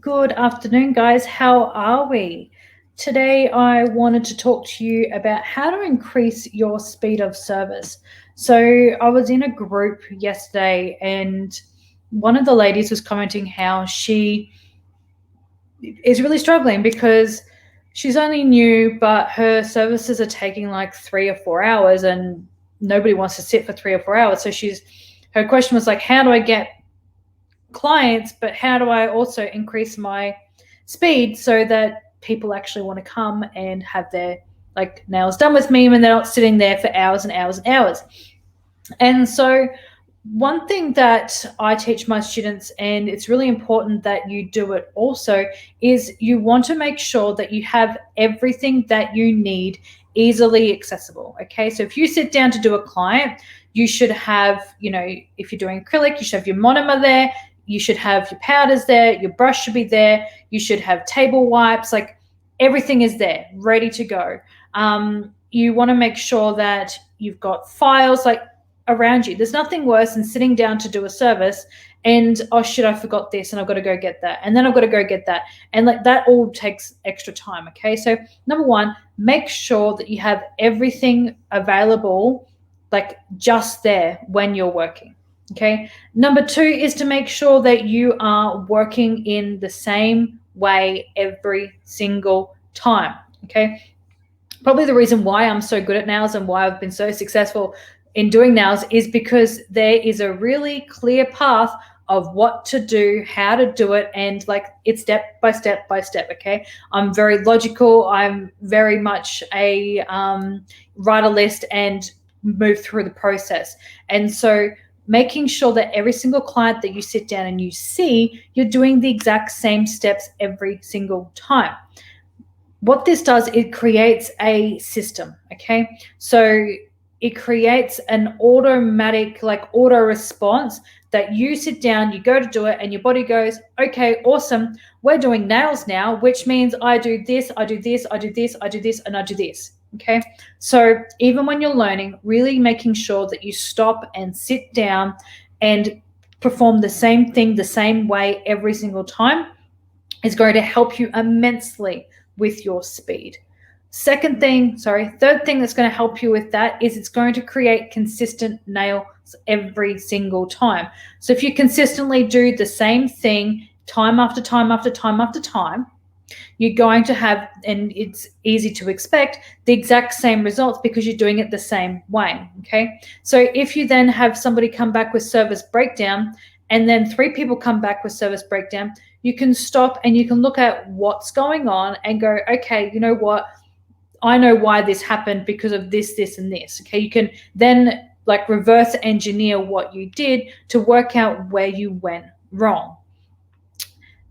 Good afternoon, guys. How are we? Today, I wanted to talk to you about how to increase your speed of service. So, I was in a group yesterday, and one of the ladies was commenting how she is really struggling because she's only new, but her services are taking like 3 or 4 hours, and nobody wants to sit for 3 or 4 hours. So, her question was like, how do I get clients, but how do I also increase my speed so that people actually want to come and have their like nails done with me and they're not sitting there for hours and hours and hours. And so one thing that I teach my students, and it's really important that you do it also, is you want to make sure that you have everything that you need easily accessible. Okay, so if you sit down to do a client, you should have, if you're doing acrylic, you should have your monomer there, you should have your powders there, your brush should be there, you should have table wipes, like everything is there, ready to go. You want to make sure that you've got files like around you. There's nothing worse than sitting down to do a service and, oh shit, I forgot this and I've got to go get that. And then I've got to go get that. And like that all takes extra time. Okay. So number one, make sure that you have everything available, like just there when you're working. Okay. Number two is to make sure that you are working in the same way every single time. Okay. Probably the reason why I'm so good at nails and why I've been so successful in doing nails is because there is a really clear path of what to do, how to do it, and like it's step by step by step. Okay, I'm very logical. I'm very much a write a list and move through the process. And so making sure that every single client that you sit down and you see, you're doing the exact same steps every single time. What this does, it creates a system. Okay, so it creates an automatic, like auto response that you sit down, you go to do it, and your body goes, okay, awesome. We're doing nails now, which means I do this, I do this, I do this, I do this, and I do this. Okay. So even when you're learning, really making sure that you stop and sit down and perform the same thing the same way every single time is going to help you immensely with your speed. Third thing that's going to help you with that is it's going to create consistent nails every single time. So if you consistently do the same thing time after time after time after time, you're going to have, and it's easy to expect, the exact same results because you're doing it the same way. Okay. So if you then have somebody come back with service breakdown and then 3 people come back with service breakdown, you can stop and you can look at what's going on and go, okay, you know what? I know why this happened because of this, this, and this. Okay. You can then like reverse engineer what you did to work out where you went wrong.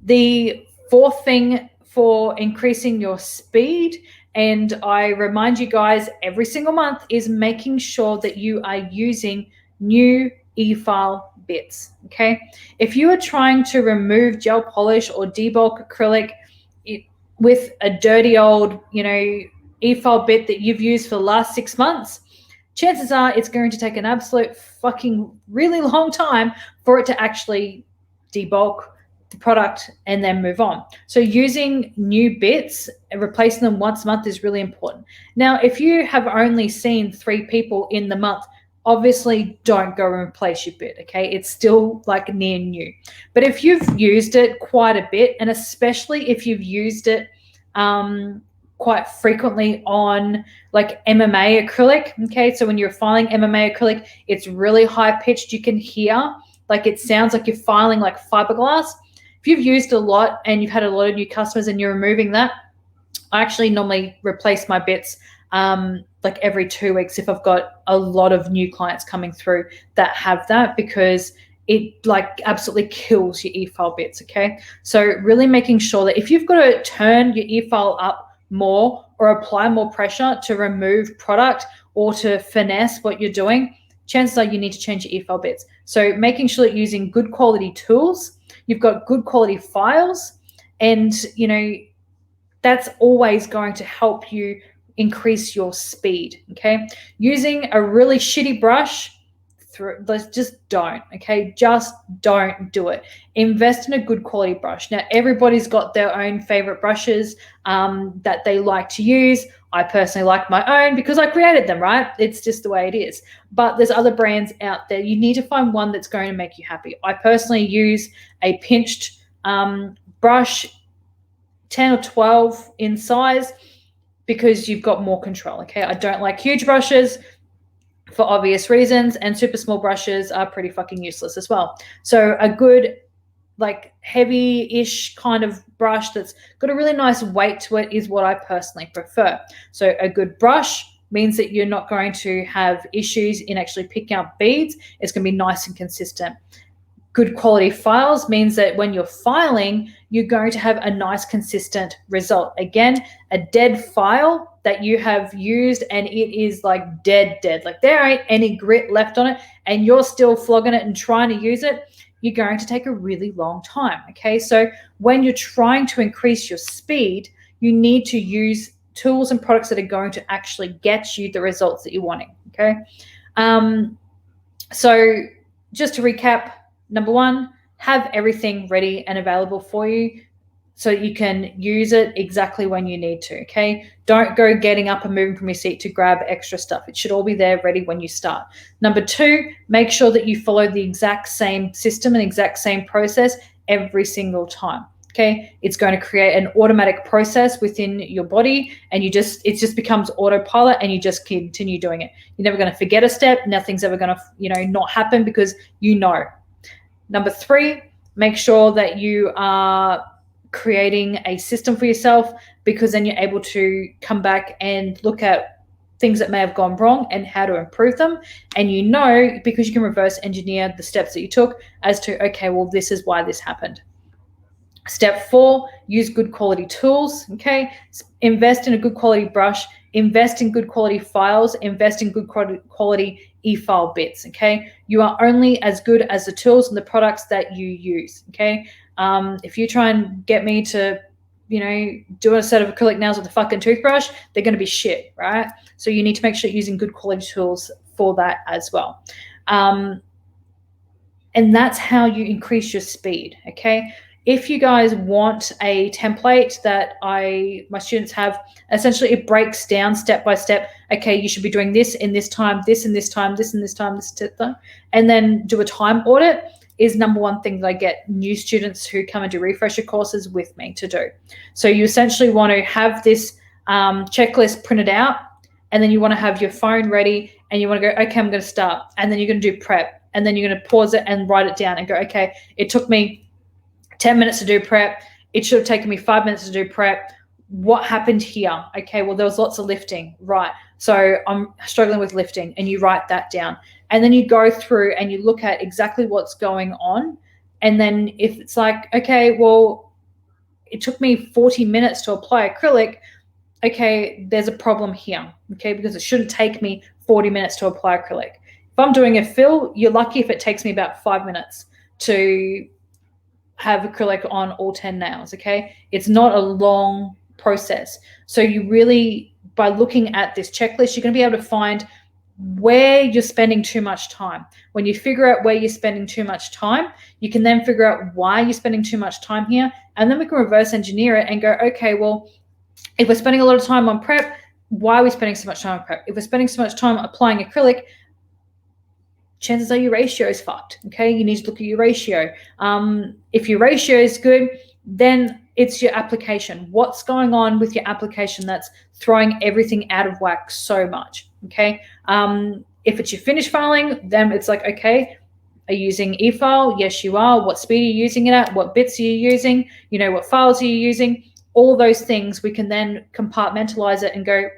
The fourth thing for increasing your speed, and I remind you guys every single month, is making sure that you are using new e-file bits. Okay. If you are trying to remove gel polish or debulk acrylic with a dirty old, e-file bit that you've used for the last 6 months, chances are it's going to take an absolute fucking really long time for it to actually debulk the product and then move on. So using new bits and replacing them once a month is really important. Now, if you have only seen 3 people in the month, obviously don't go and replace your bit. Okay. It's still like near new. But if you've used it quite a bit, and especially if you've used it quite frequently on like MMA acrylic. Okay. So when you're filing MMA acrylic, it's really high pitched. You can hear like it sounds like you're filing like fiberglass. If you've used a lot and you've had a lot of new customers and you're removing that, I actually normally replace my bits like every 2 weeks if I've got a lot of new clients coming through that have that, because it like absolutely kills your e-file bits. Okay. So really making sure that if you've got to turn your e-file up more or apply more pressure to remove product or to finesse what you're doing, chances are you need to change your e-file bits. So making sure that you're using good quality tools, you've got good quality files, and that's always going to help you increase your speed. Okay. Using a really shitty brush through. Let's just don't, okay? Just don't do it. Invest in a good quality brush. Now, everybody's got their own favorite brushes that they like to use. I personally like my own because I created them, right? It's just the way it is. But there's other brands out there. You need to find one that's going to make you happy. I personally use a pinched brush, 10 or 12 in size, because you've got more control, okay? I don't like huge brushes for obvious reasons, and super small brushes are pretty fucking useless as well. So a good, like, heavy-ish kind of brush that's got a really nice weight to it is what I personally prefer. So a good brush means that you're not going to have issues in actually picking up beads. It's going to be nice and consistent. Good quality files means that when you're filing, you're going to have a nice, consistent result. Again, a dead file that you have used and it is like dead, like there ain't any grit left on it and you're still flogging it and trying to use it, you're going to take a really long time, okay? So when you're trying to increase your speed, you need to use tools and products that are going to actually get you the results that you're wanting, okay? So just to recap, number one, have everything ready and available for you so you can use it exactly when you need to, okay? Don't go getting up and moving from your seat to grab extra stuff. It should all be there ready when you start. Number two, make sure that you follow the exact same system and exact same process every single time, okay? It's going to create an automatic process within your body and it just becomes autopilot and you just continue doing it. You're never going to forget a step. Nothing's ever going to, not happen because you know. Number three, make sure that you are creating a system for yourself, because then you're able to come back and look at things that may have gone wrong and how to improve them. And because you can reverse engineer the steps that you took as to, okay, well, this is why this happened. Step four, use good quality tools, okay? Invest in a good quality brush, invest in good quality files, invest in good quality e-file bits, okay? You are only as good as the tools and the products that you use, okay? If you try and get me to, do a set of acrylic nails with a fucking toothbrush, they're going to be shit, right? So you need to make sure you're using good quality tools for that as well. And that's how you increase your speed, okay? If you guys want a template that my students have, essentially it breaks down step by step. Okay, you should be doing this in this time, this in this time, this in this time, this time, and then do a time audit is number one thing that I get new students who come and do refresher courses with me to do. So you essentially want to have this checklist printed out, and then you want to have your phone ready and you want to go, okay, I'm going to start. And then you're going to do prep, and then you're going to pause it and write it down and go, okay, it took me 10 minutes to do prep. It should have taken me 5 minutes to do prep. What happened here? Okay, well, there was lots of lifting, right? So I'm struggling with lifting, and you write that down. And then you go through and you look at exactly what's going on. And then if it's like, okay, well, it took me 40 minutes to apply acrylic, okay, there's a problem here, okay, because it shouldn't take me 40 minutes to apply acrylic. If I'm doing a fill, you're lucky if it takes me about 5 minutes to have acrylic on all 10 nails, okay? It's not a long process. So you really, by looking at this checklist, you're going to be able to find where you're spending too much time. When you figure out where you're spending too much time, you can then figure out why you're spending too much time here, and then we can reverse engineer it and go, okay, well, if we're spending a lot of time on prep, why are we spending so much time on prep? If we're spending so much time applying acrylic, chances are your ratio is fucked, okay? You need to look at your ratio. If your ratio is good, then it's your application. What's going on with your application that's throwing everything out of whack so much, okay? If it's your finish filing, then it's like, okay, are you using e-file? Yes, you are. What speed are you using it at? What bits are you using? What files are you using? All those things, we can then compartmentalize it and go,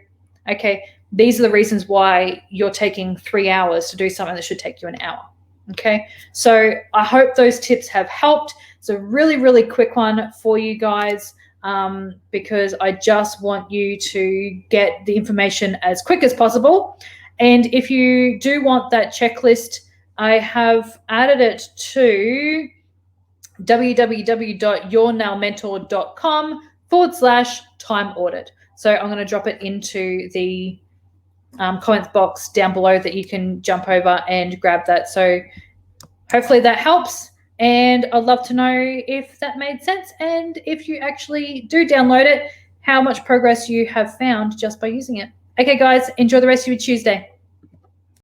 okay, these are the reasons why you're taking 3 hours to do something that should take you an hour, okay? So I hope those tips have helped. It's a really, really quick one for you guys because I just want you to get the information as quick as possible. And if you do want that checklist, I have added it to www.yournailmentor.com/time audit. So I'm going to drop it into the comments box down below that you can jump over and grab that. So hopefully that helps. And I'd love to know if that made sense. And if you actually do download it, how much progress you have found just by using it. Okay, guys, enjoy the rest of your Tuesday.